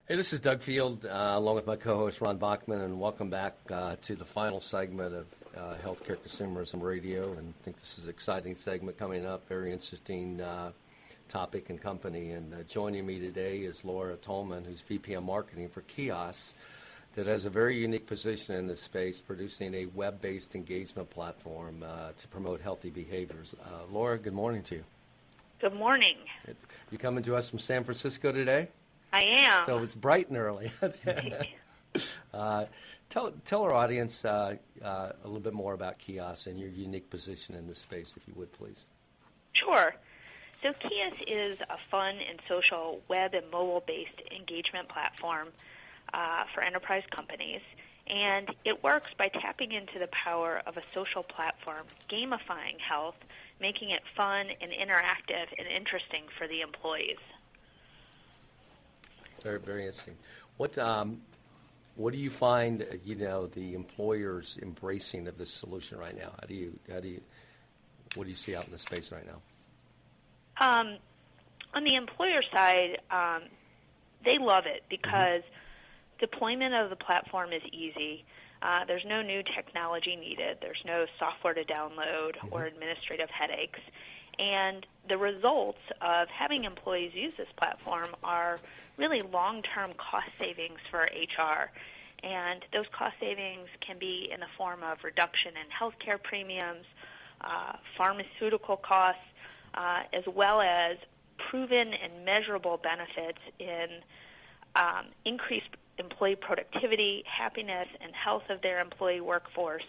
Hey, this is Doug Field, along with my co-host Ron Bachman, and welcome back to the final segment of Healthcare Consumerism Radio. And I think this is an exciting segment coming up, very interesting topic and company. And joining me today is Laura Tullman, who's VP of Marketing for Keas, that has a very unique position in this space, producing a web-based engagement platform to promote healthy behaviors. Laura, good morning to you. Good morning. You coming to us from San Francisco today? I am. So it's bright and early. Tell our audience a little bit more about Keas and your unique position in this space, if you would, please. Sure. So Keas is a fun and social web and mobile-based engagement platform for enterprise companies, and it works by tapping into the power of a social platform, gamifying health, making it fun and interactive and interesting for the employees. Very, very interesting. What do you find, the employers embracing of this solution right now? What do you see out in the space right now? On the employer side, they love it because deployment of the platform is easy. There's no new technology needed. There's no software to download or administrative headaches. And the results of having employees use this platform are really long-term cost savings for HR. And those cost savings can be in the form of reduction in healthcare premiums, pharmaceutical costs, as well as proven and measurable benefits in increased employee productivity, happiness, and health of their employee workforce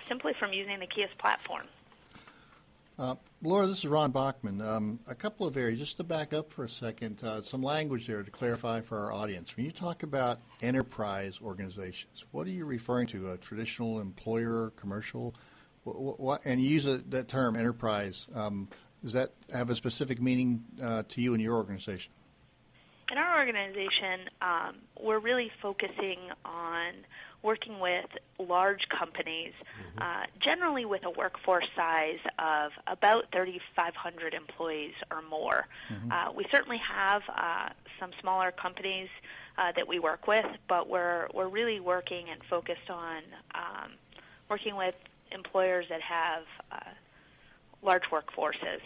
simply from using the Keas platform. Laura, this is Ron Bachman. A couple of areas, just to back up for a second, some language there to clarify for our audience. When you talk about enterprise organizations, what are you referring to? A traditional employer, commercial? And you use that term, enterprise. Does that have a specific meaning to you and your organization? In our organization, we're really focusing on working with large companies, generally with a workforce size of about 3,500 employees or more. We certainly have some smaller companies that we work with, but we're really working and focused on working with employers that have large workforces.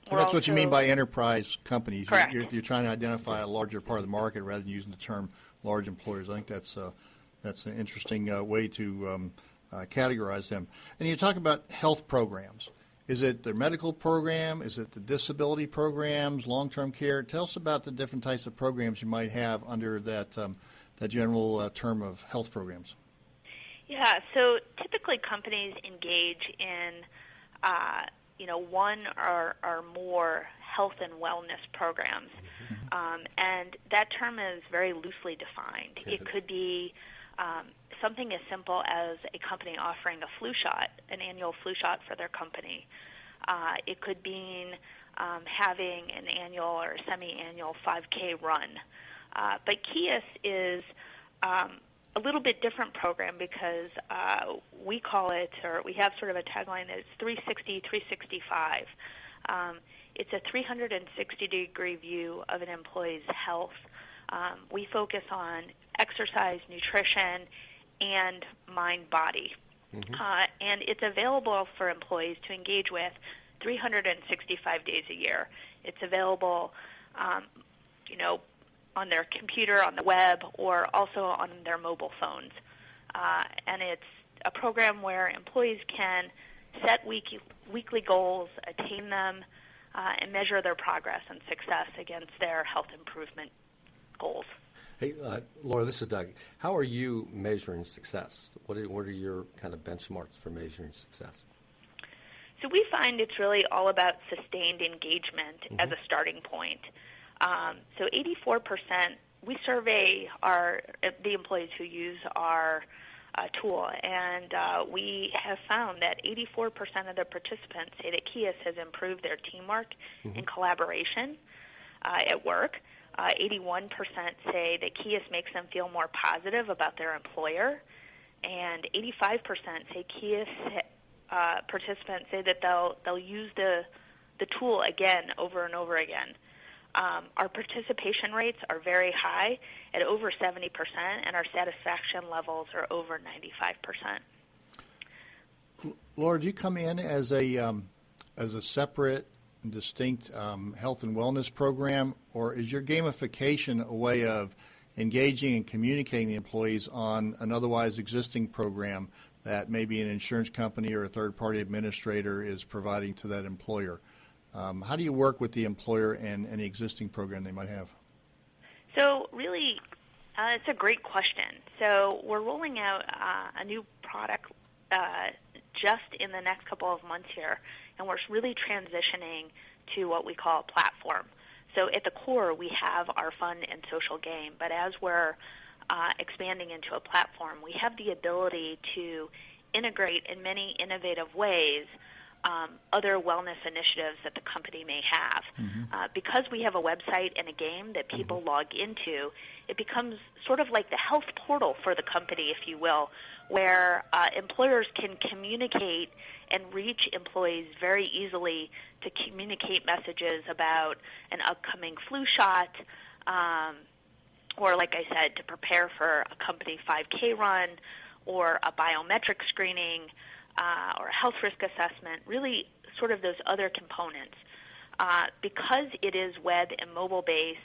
So that's what you mean by enterprise companies. Correct. You're trying to identify a larger part of the market rather than using the term large employers. I think that's an interesting way to categorize them. And you talk about health programs. Is it the medical program? Is it the disability programs, long-term care? Tell us about the different types of programs you might have under that general term of health programs. Yeah, so typically companies engage in one or more health and wellness programs. And that term is very loosely defined. It could be something as simple as a company offering a flu shot, an annual flu shot for their company. It could mean having an annual or semi-annual 5K run. But Keas is a little bit different program because we call it, or we have sort of a tagline that is 360, 365. It's a 360-degree view of an employee's health. We focus on exercise, nutrition, and mind-body. And it's available for employees to engage with 365 days a year. It's available, on their computer, on the web, or also on their mobile phones. And it's a program where employees can set weekly goals, attain them, and measure their progress and success against their health improvement goals. Hey, Laura, this is Doug. How are you measuring success? What are your kind of benchmarks for measuring success? So we find it's really all about sustained engagement as a starting point. So 84%, we survey the employees who use our tool, and we have found that 84% of the participants say that Keas has improved their teamwork and collaboration at work. 81% say that Keas makes them feel more positive about their employer, and 85% say Keas participants say that they'll use the tool again over and over again. Our participation rates are very high at over 70%, and our satisfaction levels are over 95%. Laura, do you come in as a separate and distinct health and wellness program, or is your gamification a way of engaging and communicating the employees on an otherwise existing program that maybe an insurance company or a third-party administrator is providing to that employer? How do you work with the employer and any existing program they might have? So really, it's a great question. So we're rolling out a new product just in the next couple of months here, and we're really transitioning to what we call a platform. So at the core, we have our fun and social game, but as we're expanding into a platform, we have the ability to integrate in many innovative ways other wellness initiatives that the company may have. Because we have a website and a game that people log into, it becomes sort of like the health portal for the company, if you will, where employers can communicate and reach employees very easily to communicate messages about an upcoming flu shot, or like I said, to prepare for a company 5K run, or a biometric screening, or a health risk assessment, really sort of those other components. Because it is web and mobile-based,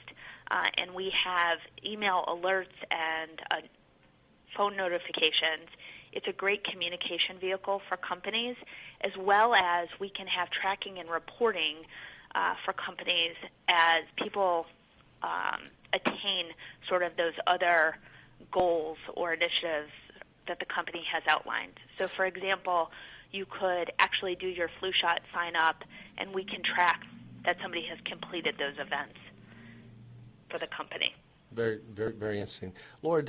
and we have email alerts and phone notifications, it's a great communication vehicle for companies, as well as we can have tracking and reporting for companies as people attain sort of those other goals or initiatives that the company has outlined. So, for example, you could actually do your flu shot sign up, and we can track that somebody has completed those events for the company. Very, very, very interesting. Laura,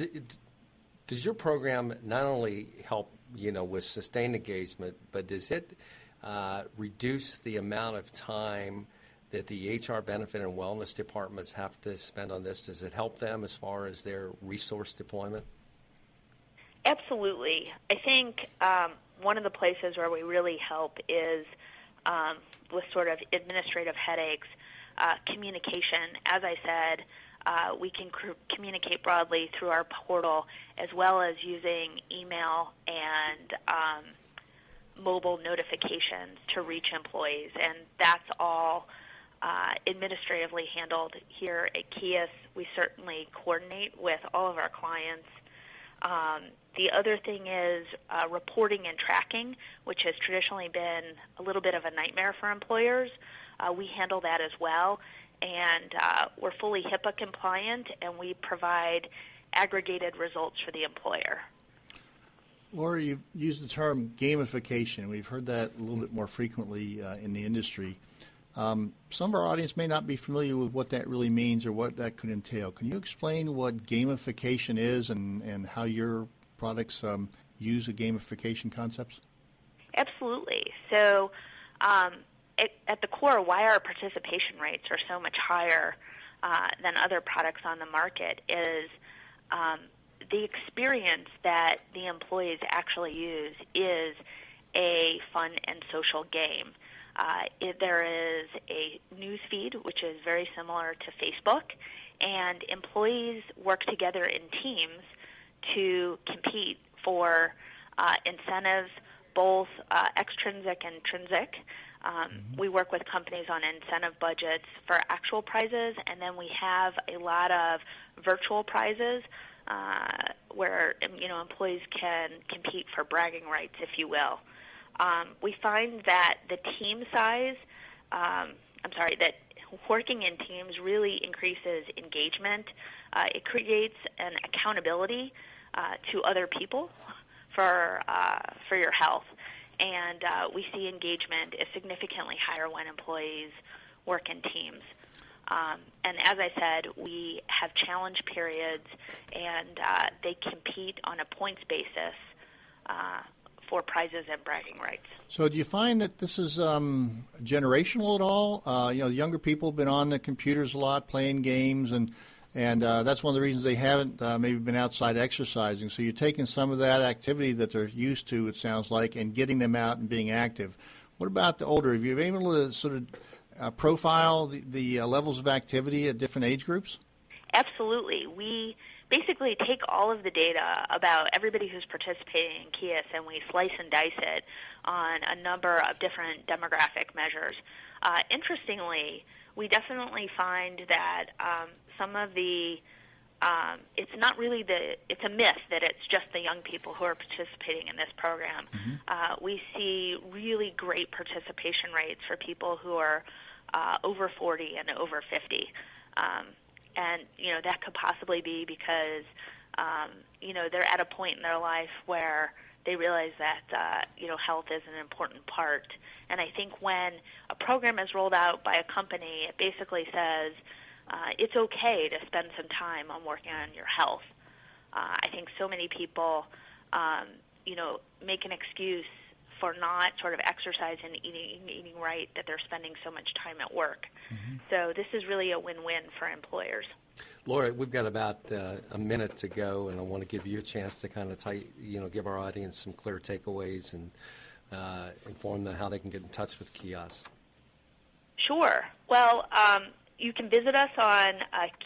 does your program not only help, with sustained engagement, but does it reduce the amount of time that the HR benefit and wellness departments have to spend on this? Does it help them as far as their resource deployment? Absolutely. I think one of the places where we really help is with sort of administrative headaches, communication. As I said, we can communicate broadly through our portal, as well as using email and mobile notifications to reach employees, and that's all administratively handled here at Keas. We certainly coordinate with all of our clients. The other thing is reporting and tracking, which has traditionally been a little bit of a nightmare for employers. We handle that as well, and we're fully HIPAA compliant, and we provide aggregated results for the employer. Laura, you've used the term gamification. We've heard that a little bit more frequently in the industry. Some of our audience may not be familiar with what that really means or what that could entail. Can you explain what gamification is and how your products use the gamification concepts? Absolutely. So at the core, why our participation rates are so much higher than other products on the market is the experience that the employees actually use is a fun and social game. There is a news feed, which is very similar to Facebook, and employees work together in teams to compete for incentives, both extrinsic and intrinsic. We work with companies on incentive budgets for actual prizes, and then we have a lot of virtual prizes where employees can compete for bragging rights, if you will. We find that the team size, that working in teams really increases engagement. It creates an accountability to other people for your health. And we see engagement is significantly higher when employees work in teams. And as I said, we have challenge periods, and they compete on a points basis for prizes and bragging rights. So do you find that this is generational at all? The younger people have been on the computers a lot, playing games, and that's one of the reasons they haven't maybe been outside exercising. So you're taking some of that activity that they're used to, it sounds like, and getting them out and being active. What about the older? Have you been able to sort of profile the levels of activity at different age groups? Absolutely. We basically take all of the data about everybody who's participating in Keas and we slice and dice it on a number of different demographic measures. Interestingly, we definitely find that some of the it's not really it's a myth that it's just the young people who are participating in this program. Mm-hmm. We see really great participation rates for people who are over 40 and over 50. And, that could possibly be because, they're at a point in their life where they realize that, health is an important part. And I think when a program is rolled out by a company, it basically says it's okay to spend some time on working on your health. I think so many people, make an excuse for not sort of exercising and eating right, that they're spending so much time at work. Mm-hmm. So this is really a win-win for employers. Laura, we've got about a minute to go, and I want to give you a chance to kind of give our audience some clear takeaways and inform them how they can get in touch with Keas. Sure. Well, you can visit us on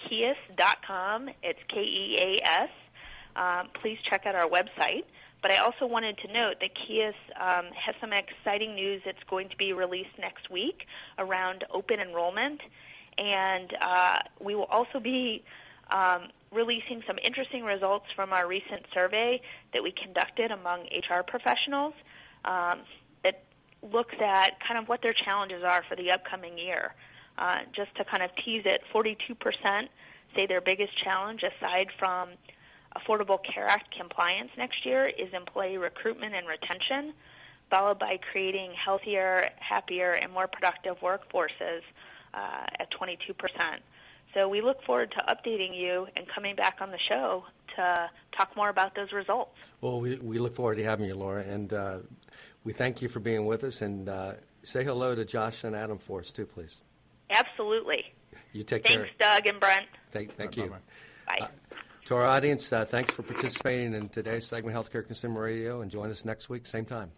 Keas.com. It's Keas. Please check out our website. But I also wanted to note that Keas has some exciting news that's going to be released next week around open enrollment. And we will also be releasing some interesting results from our recent survey that we conducted among HR professionals that looks at kind of what their challenges are for the upcoming year. Just to kind of tease it, 42% say their biggest challenge, aside from Affordable Care Act compliance next year, is employee recruitment and retention, followed by creating healthier, happier, and more productive workforces at 22%. So we look forward to updating you and coming back on the show to talk more about those results. Well, we look forward to having you, Laura, and we thank you for being with us. And say hello to Josh and Adam for us, too, please. Absolutely. You take care. Thanks, Doug and Brent. Thank you. Bye. To our audience, thanks for participating in today's segment, Healthcare Consumer Radio, and join us next week, same time.